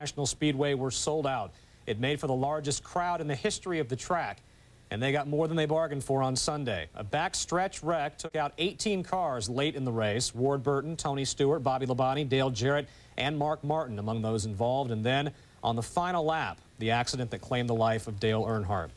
National Speedway were sold out. It made for the largest crowd in the history of the track, and they got more than they bargained for on Sunday. A backstretch wreck took out 18 cars late in the race. Ward Burton, Tony Stewart, Bobby Labonte, Dale Jarrett, and Mark Martin among those involved. And then on the final lap, the accident that claimed the life of Dale Earnhardt.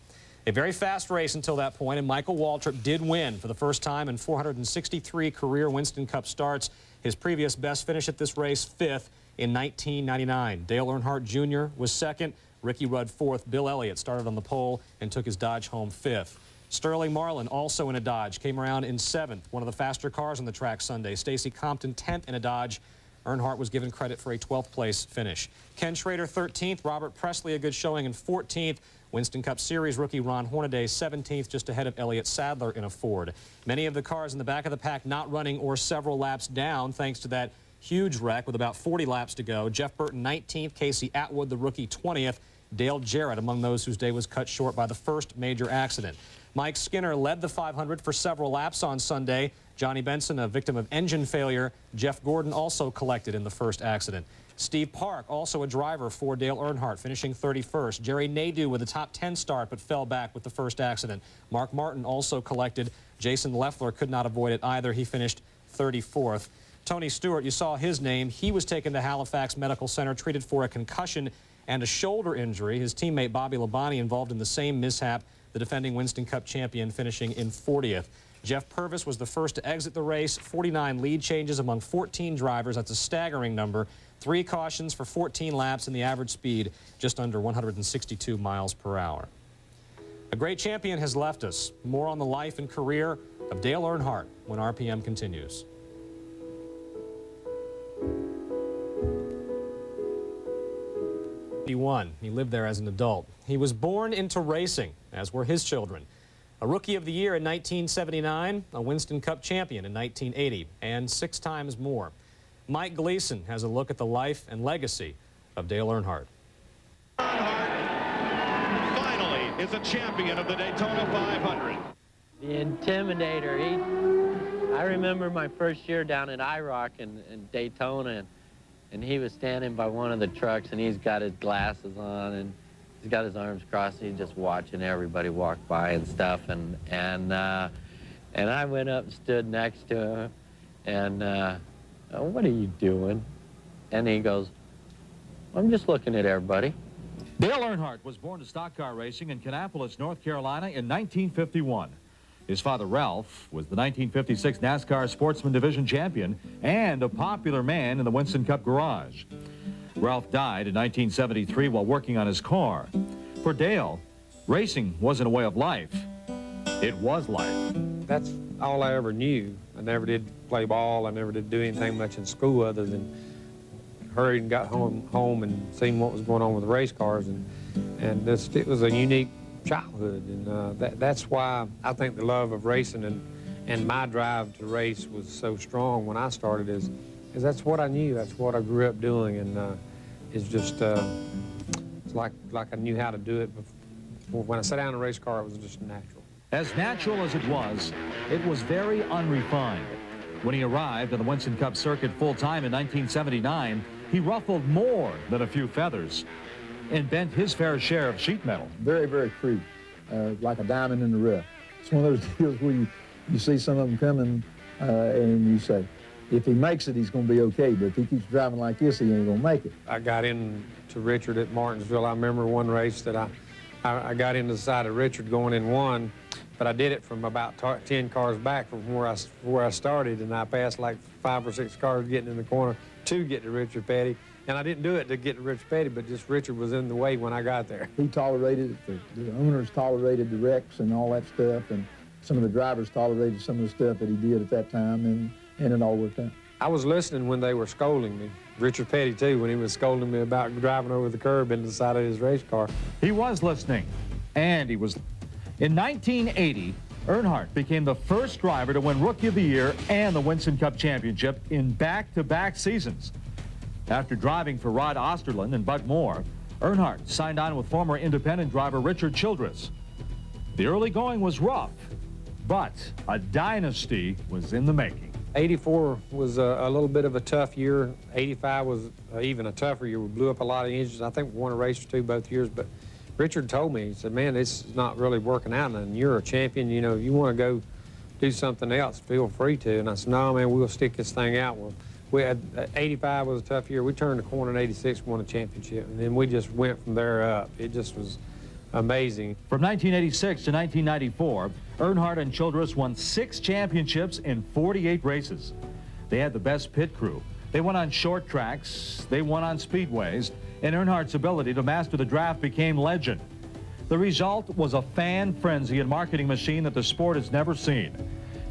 A very fast race until that point, and Michael Waltrip did win for the first time in 463 career Winston Cup starts. His previous best finish at this race, 5th in 1999. Dale Earnhardt Jr. was 2nd. Ricky Rudd 4th. Bill Elliott started on the pole and took his Dodge home 5th. Sterling Marlin, also in a Dodge, came around in 7th, one of the faster cars on the track Sunday. Stacy Compton 10th in a Dodge. Earnhardt was given credit for a 12th place finish. Ken Schrader 13th. Robert Presley a good showing in 14th. Winston Cup Series rookie Ron Hornaday 17th, just ahead of Elliott Sadler in a Ford. Many of the cars in the back of the pack not running or several laps down thanks to that huge wreck with about 40 laps to go. Jeff Burton 19th, Casey Atwood the rookie 20th, Dale Jarrett among those whose day was cut short by the first major accident. Mike Skinner led the 500 for several laps on Sunday. Johnny Benson, a victim of engine failure. Jeff Gordon also collected in the first accident. Steve Park, also a driver for Dale Earnhardt, finishing 31st. Jerry Nadeau with a top 10 start but fell back with the first accident. Mark Martin also collected. Jason Leffler could not avoid it either. He finished 34th. Tony Stewart, you saw his name. He was taken to Halifax Medical Center, treated for a concussion and a shoulder injury. His teammate Bobby Labonte involved in the same mishap, the defending Winston Cup champion finishing in 40th. Jeff Purvis was the first to exit the race. 49 lead changes among 14 drivers. That's a staggering number. 3 cautions for 14 laps, and the average speed just under 162 miles per hour. A great champion has left us. More on the life and career of Dale Earnhardt when RPM continues. He lived there as an adult. He was born into racing, as were his children. A Rookie of the Year in 1979, a Winston Cup champion in 1980, and 6 times more. Mike Gleason has a look at the life and legacy of Dale Earnhardt. Earnhardt finally is a champion of the Daytona 500. The Intimidator. I remember my first year down at IROC in Daytona, and he was standing by one of the trucks, and he's got his glasses on, and he's got his arms crossed, and he's just watching everybody walk by and stuff, and I went up and stood next to him, and what are you doing? And he goes, I'm just looking at everybody. Dale Earnhardt was born to stock car racing in Kannapolis, North Carolina in 1951. His father, Ralph, was the 1956 NASCAR Sportsman Division champion and a popular man in the Winston Cup garage. Ralph died in 1973 while working on his car. For Dale, racing wasn't a way of life. It was life. That's all I ever knew. I never did play ball. I never did do anything much in school other than hurried and got home and seen what was going on with the race cars. And it was a unique childhood. And that's why I think the love of racing and my drive to race was so strong when I started is that's what I knew. That's what I grew up doing. And it's just it's like I knew how to do it. Before. When I sat down in a race car, it was just natural. As natural as it was very unrefined. When he arrived on the Winston Cup circuit full-time in 1979, he ruffled more than a few feathers and bent his fair share of sheet metal. Very, very crude, like a diamond in the rough. It's one of those deals where you see some of them coming and you say, if he makes it, he's going to be okay, but if he keeps driving like this, he ain't going to make it. I got into Richard at Martinsville. I remember one race that I got into the side of Richard going in 1, but I did it from about 10 cars back from where I started, and I passed like 5 or 6 cars getting in the corner to get to Richard Petty. And I didn't do it to get to Richard Petty, but just Richard was in the way when I got there. He tolerated it. The owners tolerated the wrecks and all that stuff, and some of the drivers tolerated some of the stuff that he did at that time, and it all worked out. I was listening when they were scolding me. Richard Petty, too, when he was scolding me about driving over the curb into the side of his race car. He was listening, and he was. In 1980, Earnhardt became the first driver to win Rookie of the Year and the Winston Cup Championship in back-to-back seasons. After driving for Rod Osterlund and Bud Moore, Earnhardt signed on with former independent driver Richard Childress. The early going was rough, but a dynasty was in the making. '84 was a little bit of a tough year. '85 was even a tougher year. We blew up a lot of engines. I think we won a race or two both years, but Richard told me, he said, man, this is not really working out, and you're a champion. You know, if you want to go do something else, feel free to. And I said, no, man, we'll stick this thing out. Well, we had 85 was a tough year. We turned the corner in '86, won a championship, and then we just went from there up. It just was amazing. From 1986 to 1994, Earnhardt and Childress won 6 championships in 48 races. They had the best pit crew. They won on short tracks, they won on speedways, and Earnhardt's ability to master the draft became legend. The result was a fan frenzy and marketing machine that the sport has never seen.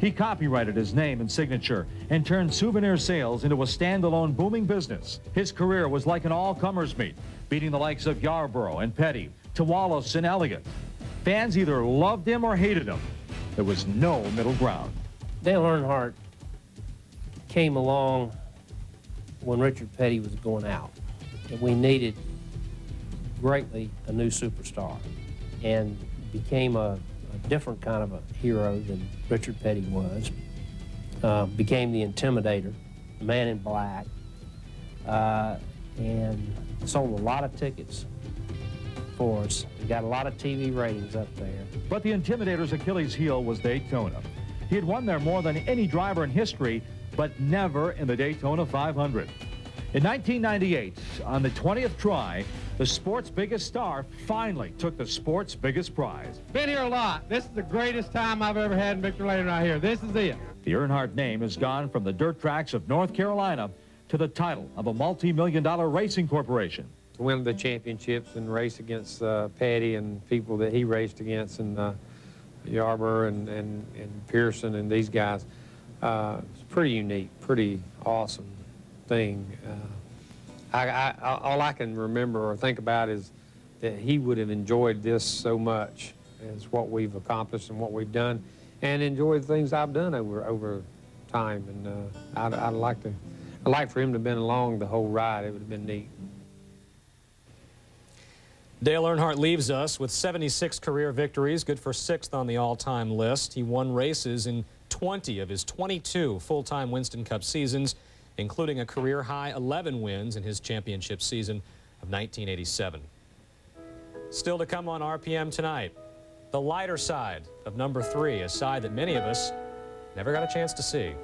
He copyrighted his name and signature and turned souvenir sales into a standalone booming business. His career was like an all-comers meet, beating the likes of Yarborough and Petty to Wallace and Elliott. Fans either loved him or hated him. There was no middle ground. Dale Earnhardt came along when Richard Petty was going out, and we needed greatly a new superstar, and became a different kind of a hero than Richard Petty was. Became the Intimidator, the Man in Black, and sold a lot of tickets for us. We got a lot of TV ratings up there. But the Intimidator's Achilles heel was Daytona. He had won there more than any driver in history, but never in the Daytona 500. In 1998, on the 20th try, the sport's biggest star finally took the sport's biggest prize. Been here a lot. This is the greatest time I've ever had in Victory Lane right here. This is it. The Earnhardt name has gone from the dirt tracks of North Carolina to the title of a multi-million-dollar racing corporation. To win the championships and race against Petty and people that he raced against, and Yarborough and Pearson and these guys, it's pretty unique, pretty awesome thing. All I can remember or think about is that he would have enjoyed this so much as what we've accomplished and what we've done, and enjoyed the things I've done over time. And I'd like for him to have been along the whole ride. It would have been neat. Dale Earnhardt leaves us with 76 career victories, good for 6th on the all-time list. He won races in 20 of his 22 full-time Winston Cup seasons, including a career-high 11 wins in his championship season of 1987. Still to come on RPM tonight, the lighter side of number 3, a side that many of us never got a chance to see.